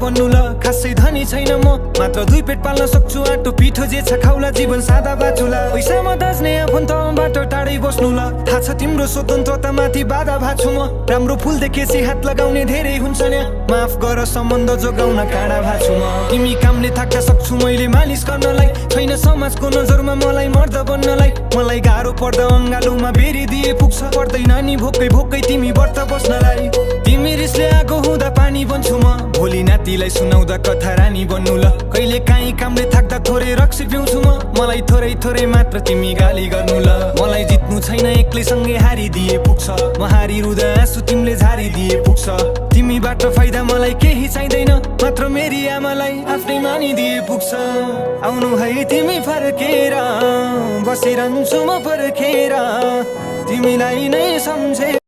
बन्नु ल खासै धनी छैन म मात्र 2 पेट पाल्न सक्छु आटो पिठो जे छ खाउला जीवन सादा बाचुला पैसामा दाज्ने आफन्तबाट टाढै बस्नु ल थाहा छ तिम्रो स्वतन्त्रता माथि बाधा भाछु म राम्रो फुल देखेपछि हात लगाउने धेरै हुन्छ नि माफ गर सम्बन्ध जोगाउन काँडा भाछु म तिमी कामले थाक्न सक्छु मैले मालिस गर्नलाई छैन समाजको नजरमा मलाई मर्द बन्नलाई मलाई गाह्रो पर्दा अङ्गालोमा बेरी दिए पुग्छ पर्दैन नि भोकै भोकै तिमी व्रत बस्नलाई तिमी रिसले आगो हुँदा पानी बन्छु म भोलि नातिलाई सुनाउँदा कथा रानी बन्नु ल कहिले काहीँ कामले थाक्दा थोरै रक्सी पिउँछु म मलाई थोरै थोरै मात्र तिमी गाली गर्नु ल मलाई जित्नु छैन एक्लै सँगै हारिदिए पुग्छ म हारिरुँदा आँसु तिमीले झारिदिए पुग्छ तिमीबाट फाइदा मलाई केही चाहिँदैन मात्र मेरी आमालाई आफ्नै मानिदिए पुग्छ आउनु है तिमी फर्केर बसिरहन्छु म पर्खेर तिमीलाई नै सम्झेर